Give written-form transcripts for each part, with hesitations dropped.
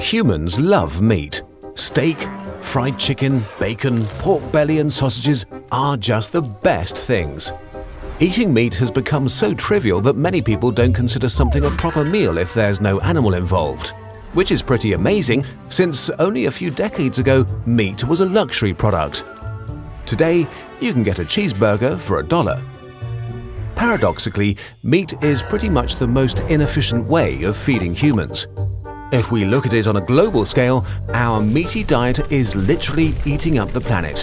Humans love meat. Steak, fried chicken, bacon, pork belly and sausages are just the best things. Eating meat has become so trivial that many people don't consider something a proper meal if there's no animal involved. Which is pretty amazing, since only a few decades ago, meat was a luxury product. Today, you can get a cheeseburger for $1. Paradoxically, meat is pretty much the most inefficient way of feeding humans. If we look at it on a global scale, our meaty diet is literally eating up the planet.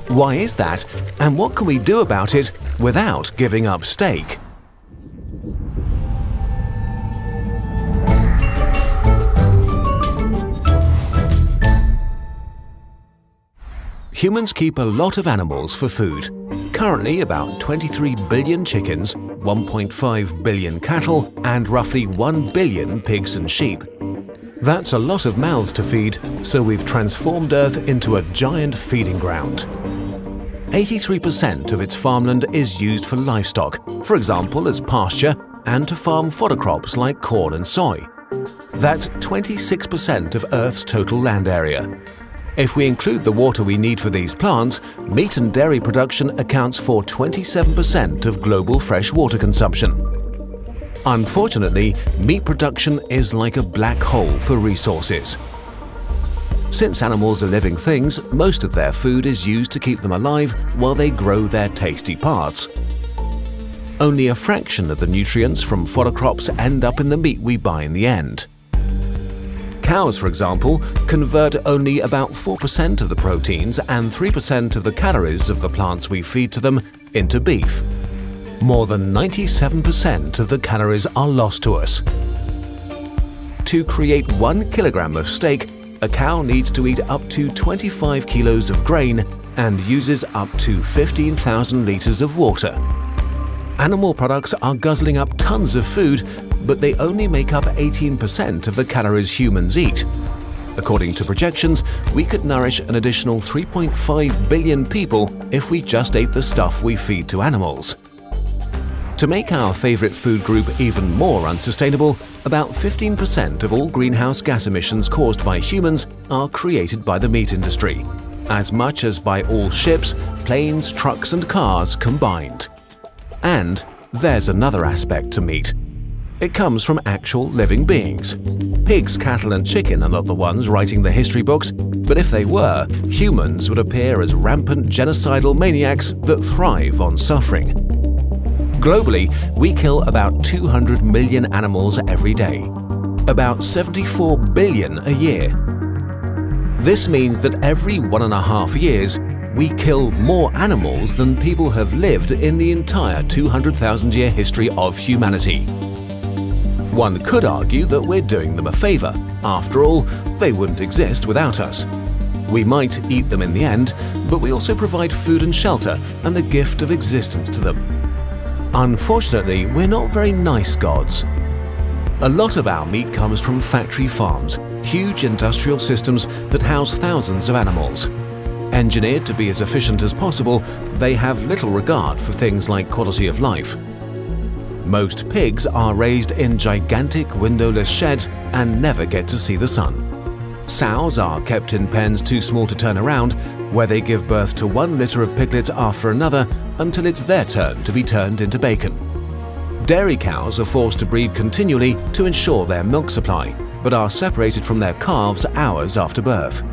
Why is that, and what can we do about it without giving up steak? Humans keep a lot of animals for food. Currently, about 23 billion chickens, 1.5 billion cattle, and roughly 1 billion pigs and sheep. That's a lot of mouths to feed, so we've transformed Earth into a giant feeding ground. 83% of its farmland is used for livestock, for example as pasture, and to farm fodder crops like corn and soy. That's 26% of Earth's total land area. If we include the water we need for these plants, meat and dairy production accounts for 27% of global fresh water consumption. Unfortunately, meat production is like a black hole for resources. Since animals are living things, most of their food is used to keep them alive while they grow their tasty parts. Only a fraction of the nutrients from fodder crops end up in the meat we buy in the end. Cows, for example, convert only about 4% of the proteins and 3% of the calories of the plants we feed to them into beef. More than 97% of the calories are lost to us. To create 1 kilogram of steak, a cow needs to eat up to 25 kilos of grain and uses up to 15,000 liters of water. Animal products are guzzling up tons of food, but they only make up 18% of the calories humans eat. According to projections, we could nourish an additional 3.5 billion people if we just ate the stuff we feed to animals. To make our favorite food group even more unsustainable, about 15% of all greenhouse gas emissions caused by humans are created by the meat industry, as much as by all ships, planes, trucks and cars combined. And there's another aspect to meat. It comes from actual living beings. Pigs, cattle and chicken are not the ones writing the history books, but if they were, humans would appear as rampant genocidal maniacs that thrive on suffering. Globally, we kill about 200 million animals every day, about 74 billion a year. This means that every 1.5 years, we kill more animals than people have lived in the entire 200,000-year history of humanity. One could argue that we're doing them a favor. After all, they wouldn't exist without us. We might eat them in the end, but we also provide food and shelter and the gift of existence to them. Unfortunately, we're not very nice gods. A lot of our meat comes from factory farms, huge industrial systems that house thousands of animals. Engineered to be as efficient as possible, they have little regard for things like quality of life. Most pigs are raised in gigantic windowless sheds and never get to see the sun. Sows are kept in pens too small to turn around, where they give birth to 1 litter of piglets after another until it's their turn to be turned into bacon. Dairy cows are forced to breed continually to ensure their milk supply, but are separated from their calves hours after birth.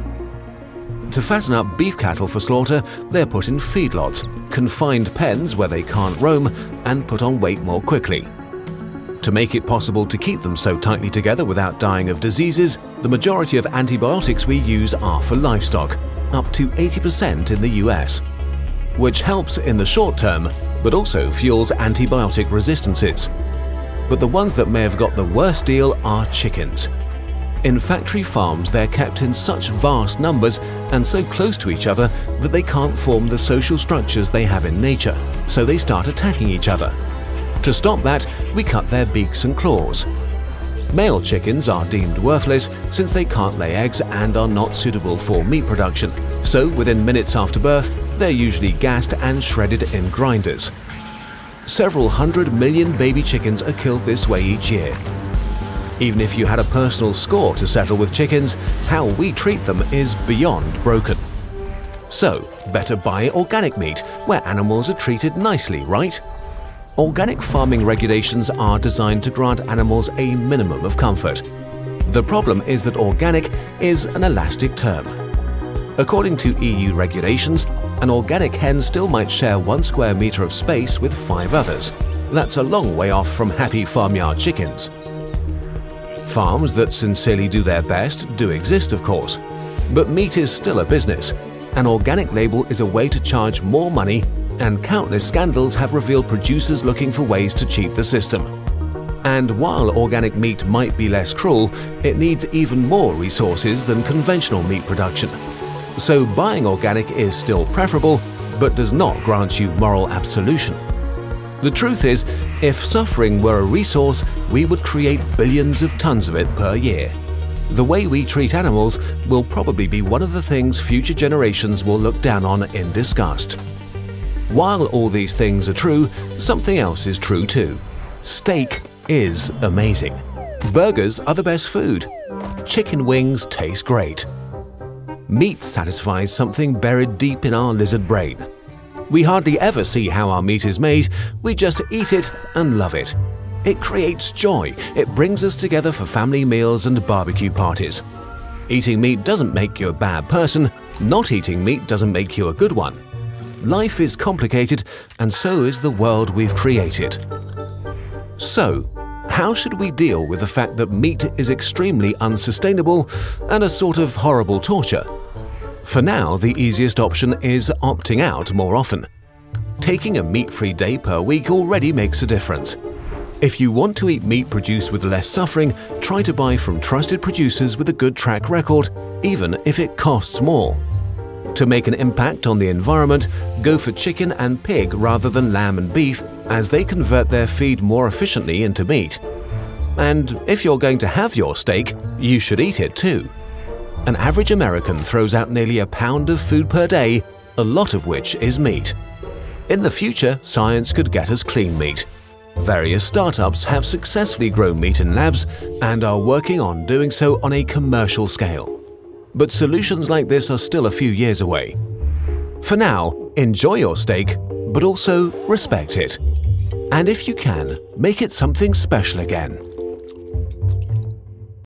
To fatten up beef cattle for slaughter, they're put in feedlots, confined pens where they can't roam, and put on weight more quickly. To make it possible to keep them so tightly together without dying of diseases, the majority of antibiotics we use are for livestock, up to 80% in the US, which helps in the short term, but also fuels antibiotic resistances. But the ones that may have got the worst deal are chickens. In factory farms, they're kept in such vast numbers and so close to each other that they can't form the social structures they have in nature, so they start attacking each other. To stop that, we cut their beaks and claws. Male chickens are deemed worthless since they can't lay eggs and are not suitable for meat production, so within minutes after birth, they're usually gassed and shredded in grinders. Several 100 million baby chickens are killed this way each year. Even if you had a personal score to settle with chickens, how we treat them is beyond broken. So, better buy organic meat, where animals are treated nicely, right? Organic farming regulations are designed to grant animals a minimum of comfort. The problem is that organic is an elastic term. According to EU regulations, an organic hen still might share 1 square metre of space with 5 others. That's a long way off from happy farmyard chickens. Farms that sincerely do their best do exist, of course, but meat is still a business. An organic label is a way to charge more money, and countless scandals have revealed producers looking for ways to cheat the system. And while organic meat might be less cruel, it needs even more resources than conventional meat production. So buying organic is still preferable, but does not grant you moral absolution. The truth is, if suffering were a resource, we would create billions of tons of it per year. The way we treat animals will probably be one of the things future generations will look down on in disgust. While all these things are true, something else is true too. Steak is amazing. Burgers are the best food. Chicken wings taste great. Meat satisfies something buried deep in our lizard brain. We hardly ever see how our meat is made, we just eat it and love it. It creates joy, it brings us together for family meals and barbecue parties. Eating meat doesn't make you a bad person, not eating meat doesn't make you a good one. Life is complicated, and so is the world we've created. So, how should we deal with the fact that meat is extremely unsustainable and a sort of horrible torture? For now, the easiest option is opting out more often. Taking a meat-free day per week already makes a difference. If you want to eat meat produced with less suffering, try to buy from trusted producers with a good track record, even if it costs more. To make an impact on the environment, go for chicken and pig rather than lamb and beef, as they convert their feed more efficiently into meat. And if you're going to have your steak, you should eat it too. An average American throws out nearly a pound of food per day, a lot of which is meat. In the future, science could get us clean meat. Various startups have successfully grown meat in labs and are working on doing so on a commercial scale. But solutions like this are still a few years away. For now, enjoy your steak, but also respect it. And if you can, make it something special again.